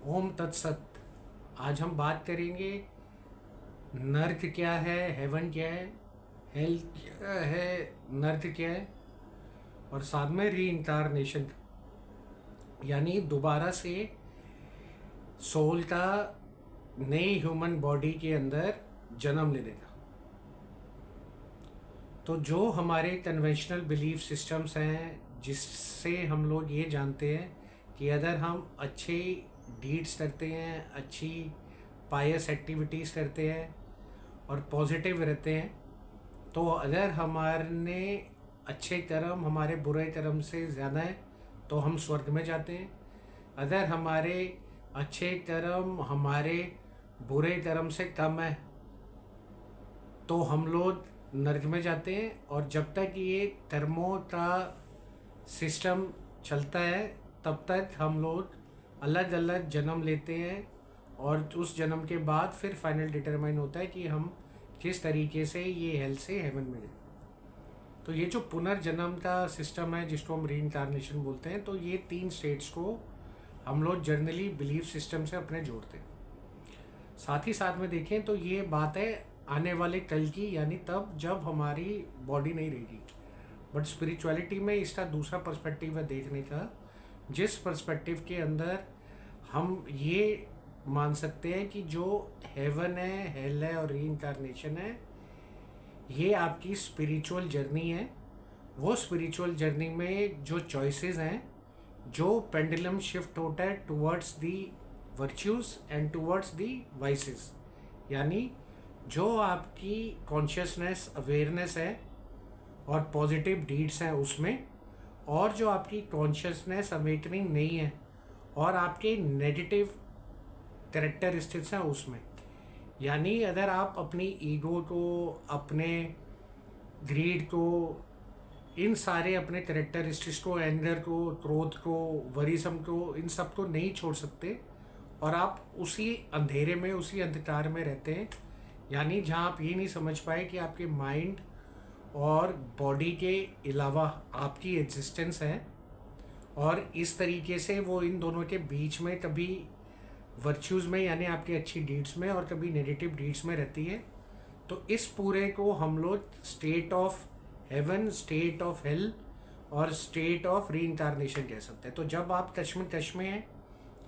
ओम तत्सत। आज हम बात करेंगे नर्क क्या है, हेवन क्या है, हेल क्या है, नर्क क्या है, और साथ में री इंकारनेशन यानी दोबारा से सोल का नई ह्यूमन बॉडी के अंदर जन्म लेने का। तो जो हमारे कन्वेंशनल बिलीफ सिस्टम्स हैं, जिससे हम लोग ये जानते हैं कि अगर हम अच्छे डीड्स करते हैं, अच्छी पायस एक्टिविटीज़ करते हैं और पॉजिटिव रहते हैं, तो अगर हमारे अच्छे कर्म हमारे बुरे कर्म से ज़्यादा है तो हम स्वर्ग में जाते हैं। अगर हमारे अच्छे कर्म हमारे बुरे कर्म से कम है तो हम लोग नर्क में जाते हैं। और जब तक ये कर्मों का सिस्टम चलता है तब तक हम लोग अलग अलग जन्म लेते हैं, और उस जन्म के बाद फिर फाइनल डिटरमाइन होता है कि हम किस तरीके से ये हेल से हेवन में जाए। तो ये जो पुनर्जन्म का सिस्टम है जिसको हम री इंकारनेशन बोलते हैं, तो ये 3 स्टेट्स को हम लोग जर्नली बिलीफ सिस्टम से अपने जोड़ते हैं। साथ ही साथ में देखें तो ये बात है आने वाले कल की, यानी तब जब हमारी बॉडी नहीं रहेगी। बट स्पिरिचुअलिटी में इसका दूसरा पर्सपेक्टिव है देखने का, जिस पर्सपेक्टिव के अंदर हम ये मान सकते हैं कि जो हेवन है, हेल है और री इंकारनेशन है, ये आपकी स्पिरिचुअल जर्नी है। वो स्पिरिचुअल जर्नी में जो चॉइसेस हैं, जो पेंडुलम शिफ्ट होता है towards the virtues and towards the vices, यानी जो आपकी कॉन्शियसनेस अवेयरनेस है और पॉजिटिव डीड्स हैं उसमें, और जो आपकी कॉन्शियसनेस अवेकनिंग नहीं है और आपके नेगेटिव कैरेक्टरिस्टिक्स हैं उसमें। यानी अगर आप अपनी ईगो को, अपने ग्रीड को, इन सारे अपने कैरेक्टरिस्टिक्स को, एंगर को, क्रोध को, वरीसम को, इन सब को नहीं छोड़ सकते और आप उसी अंधेरे में, उसी अंधकार में रहते हैं, यानी जहाँ आप ये नहीं समझ पाए कि आपके माइंड और बॉडी के अलावा आपकी एग्जिस्टेंस है, और इस तरीके से वो इन दोनों के बीच में कभी वर्च्यूज़ में यानी आपकी अच्छी डीड्स में और कभी नेगेटिव डीड्स में रहती है। तो इस पूरे को हम लोग state of haven, state of hell और स्टेट ऑफ री इंकारनेशन कह सकते हैं। तो जब आप कश्मकश में हैं,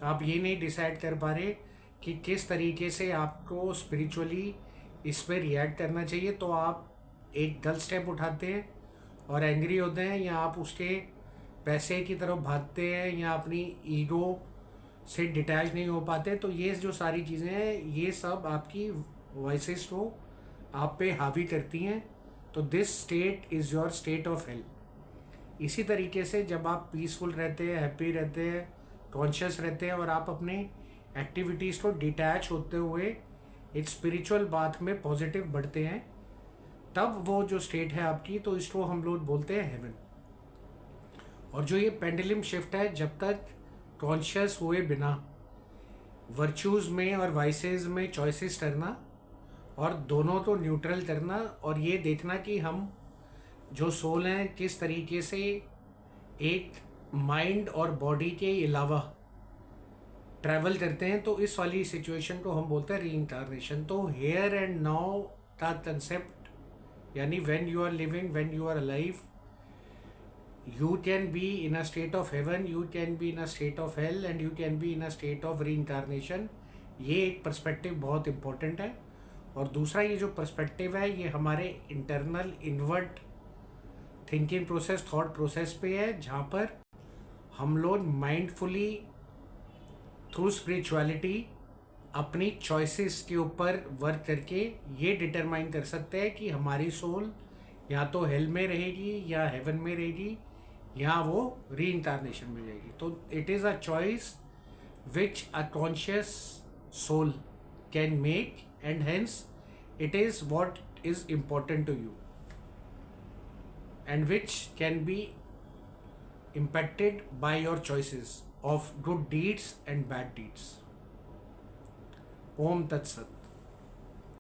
आप ये नहीं डिसाइड कर पा रहे कि किस तरीके से आपको स्पिरिचुअली इस पर रिएक्ट करना चाहिए, तो आप एक गलत स्टेप उठाते हैं और एंग्री होते हैं, या आप उसके पैसे की तरफ भागते हैं, या अपनी ईगो से डिटैच नहीं हो पाते। तो ये जो सारी चीज़ें हैं, ये सब आपकी वॉइसेस को आप पे हावी करती हैं। तो this state is your state of health. इसी तरीके से जब आप पीसफुल रहते हैं, हैप्पी रहते हैं, कॉन्शियस रहते हैं और आप अपने एक्टिविटीज़ को डिटैच होते हुए एक स्पिरिचुअल बात में पॉजिटिव बढ़ते हैं, तब वो जो स्टेट है आपकी, तो इसको हम लोग बोलते हैं हेवन। और जो ये पेंडुलम शिफ्ट है, जब तक कॉन्शियस हुए बिना वर्च्यूज़ में और वाइसेस में चॉइसेस करना और दोनों को न्यूट्रल करना, और ये देखना कि हम जो सोल हैं किस तरीके से एक माइंड और बॉडी के अलावा ट्रैवल करते हैं, तो इस वाली सिचुएशन को हम बोलते हैं री इंकारनेशन। तो हेयर एंड नाउ का कंसेप्ट, यानी when you are living, when you are alive, you can be in a state of heaven, you can be in a state of hell and you can be in a state of reincarnation। ये एक perspective बहुत important है। और दूसरा ये जो perspective है, ये हमारे internal invert thinking process, thought process पे है, जहाँ पर हम लोग माइंडफुली थ्रू स्पिरिचुअलिटी अपनी चॉइसेस के ऊपर वर्क करके ये डिटरमाइन कर सकते हैं कि हमारी सोल या तो हेल में रहेगी या हेवन में रहेगी, या वो री इंकारनेशन में जाएगी। तो it is a choice which a conscious soul can make, and hence it is what is important to you and which can be impacted by your choices of good deeds and bad deeds. Om Tat Sat।